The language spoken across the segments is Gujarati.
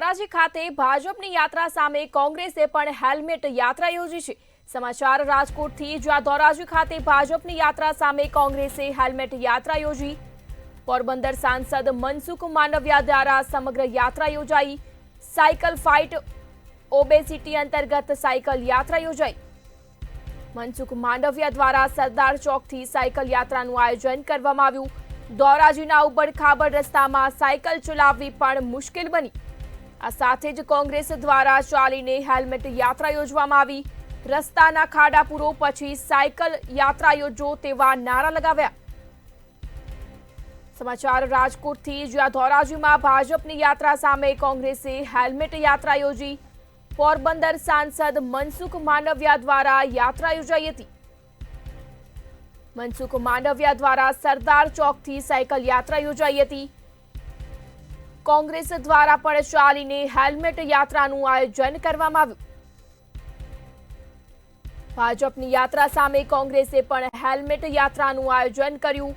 ધોરાજી ખાતે ભાજપની યાત્રા સામે કોંગ્રેસે પણ હેલ્મેટ યાત્રા યોજી છે। સમાચાર રાજકોટથી, જ્યાં ધોરાજી ખાતે ભાજપની યાત્રા સામે કોંગ્રેસે હેલ્મેટ યાત્રા યોજી। પોરબંદર સાંસદ મનસુખ માંડવિયા દ્વારા સમગ્ર યાત્રા યોજાઈ। સાયકલ ફાઇટ ઓબેસિટી અંતર્ગત સાયકલ યાત્રા યોજાઈ। મનસુખ માંડવિયા દ્વારા સરદાર ચોકથી સાયકલ યાત્રાનું આયોજન કરવામાં આવ્યું। ધોરાજીના ઉબડ-ખાબડ રસ્તામાં સાયકલ ચલાવવી પણ મુશ્કેલ બની। આ સાથે જ કોંગ્રેસ દ્વારા ચાલીને હેલ્મેટ યાત્રા યોજવામાં આવી। રસ્તાના ખાડા પૂરો પછી સાયકલ યાત્રા યોજો તેવા નારા લગાવ્યા। સમાચાર રાજકોટથી, જ્યાં ધોરાજીમાં ભાજપની યાત્રા સામે કોંગ્રેસે હેલ્મેટ યાત્રા યોજી। પોરબંદર સાંસદ મનસુખ માંડવિયા દ્વારા યાત્રા યોજાઈ હતી। મનસુખ માંડવિયા દ્વારા સરદાર ચોકથી સાયકલ યાત્રા યોજાઈ હતી। કોંગ્રેસ દ્વારા પણ ચાલીને હેલ્મેટ યાત્રાનું આયોજન કરવામાં આવ્યું। ભાજપની યાત્રા સામે કોંગ્રેસે પણ હેલ્મેટ યાત્રાનું આયોજન કર્યું।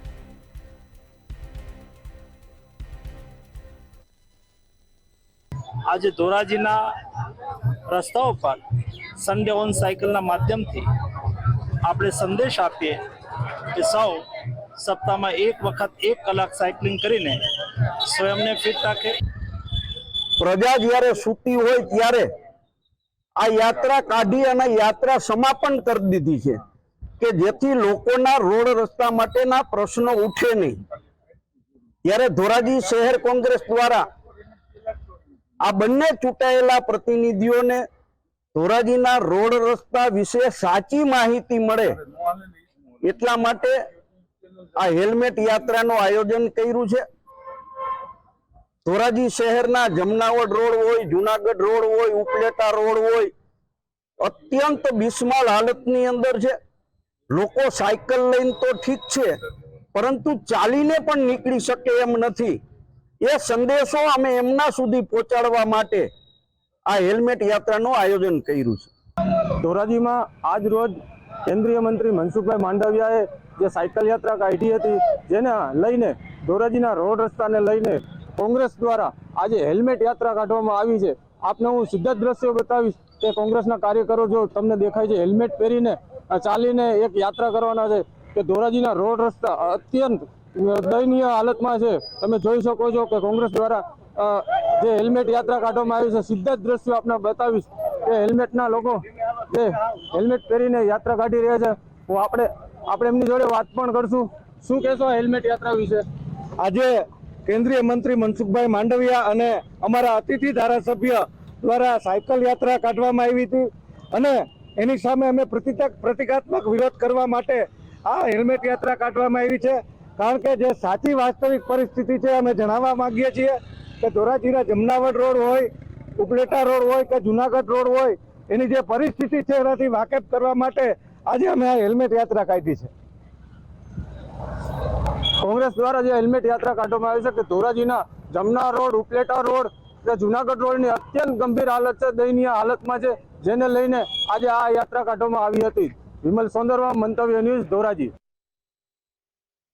आज ધોરાજીના રસ્તાઓ પર સન્ડે ઓન સાયકલના માધ્યમથી આપણે સંદેશ આપીએ કે સૌ સપ્તાહમાં એક વખત 1 કલાક સાયકલિંગ કરીને સ્વયંને ફિટ રાખે। પ્રજા જ્યારે સૂતી હોય ત્યારે આ યાત્રા કાઢી અને યાત્રા સમાપન કરી દીધી છે કે જેથી લોકોના રોડ રસ્તા માટેના પ્રશ્નો ઉઠે નહીં। ત્યારે ધોરાજી શહેર કોંગ્રેસ દ્વારા આ બંને ચૂંટાયેલા પ્રતિનિધિઓને ધોરાજીના રોડ રસ્તા વિશે સાચી માહિતી મળે એટલા માટે આ હેલ્મેટ યાત્રાનું આયોજન કર્યું છે। ધોરાજી શહેરના જમનાવડ રોડ હોય, જુનાગઢ રોડ હોય, ઉપલેટા રોડ હોય, અત્યંત બિસ્માલ હાલતની અંદર છે। લોકો સાયકલ લઈને તો ઠીક છે, પરંતુ ચાલીને પણ નીકળી શકે એમ નથી। એ સંદેશો અમે એમના સુધી પહોંચાડવા માટે આ હેલ્મેટ યાત્રાનું આયોજન કર્યું છે। ધોરાજીમાં આજ રોજ કેન્દ્રીય મંત્રી મનસુખભાઈ માંડવિયાએ જે સાયકલ યાત્રા કાઢી હતી, જેને લઈને ધોરાજીના રોડ રસ્તાને લઈને કોંગ્રેસ દ્વારા આજે હેલ્મેટ યાત્રા કાઢવામાં આવી છે। આપને હું સીધા જ દ્રશ્યો બતાવીશ કે કોંગ્રેસના કાર્યકરો જો તમને દેખાય છે હેલ્મેટ પહેરીને ચાલીને એક યાત્રા કરવાના છે કે ધોરાજીના રોડ રસ્તા અત્યંત દયનીય હાલતમાં છે। તમે જોઈ શકો છો કે કોંગ્રેસ દ્વારા જે હેલ્મેટ યાત્રા કાઢવામાં આવી છે, સીધા જ દ્રશ્યો આપને બતાવીશ કે હેલ્મેટના લોકો જે હેલ્મેટ પહેરીને યાત્રા કાઢી રહ્યા છે। હું આપણે એમની જોડે વાત પણ કરશું। શું કહેશો હેલ્મેટ યાત્રા વિશે? આજે કેન્દ્રીય મંત્રી મનસુખભાઈ માંડવિયા અને અમારા અતિથિ ધારાસભ્ય દ્વારા સાયકલ યાત્રા કાઢવામાં આવી હતી અને એની સામે અમે પ્રતિકાત્મક વિરોધ કરવા માટે આ હેલ્મેટ યાત્રા કાઢવામાં આવી છે। કારણ કે જે સાચી વાસ્તવિક પરિસ્થિતિ છે અમે જણાવવા માંગીએ છીએ કે ધોરાજીના જમનાવડ રોડ હોય, ઉપલેટા રોડ હોય કે જુનાગઢ રોડ હોય, એની જે પરિસ્થિતિ છે એનાથી વાકેફ કરવા માટે આજે અમે આ હેલ્મેટ યાત્રા કાઢી છે। કોંગ્રેસ દ્વારા જે હેલ્મેટ યાત્રા કાઢવામાં આવી છે કે ધોરાજીના જમના રોડ, ઉપલેટા રોડ કે જુનાગઢ રોડની અત્યંત ગંભીર હાલત છે, દયનીય હાલતમાં છે, જેને લઈને આજે આ યાત્રા કાઢવામાં આવી હતી। વિમલ સોંદરવા, મંતવ્ય ન્યૂઝ, ધોરાજી।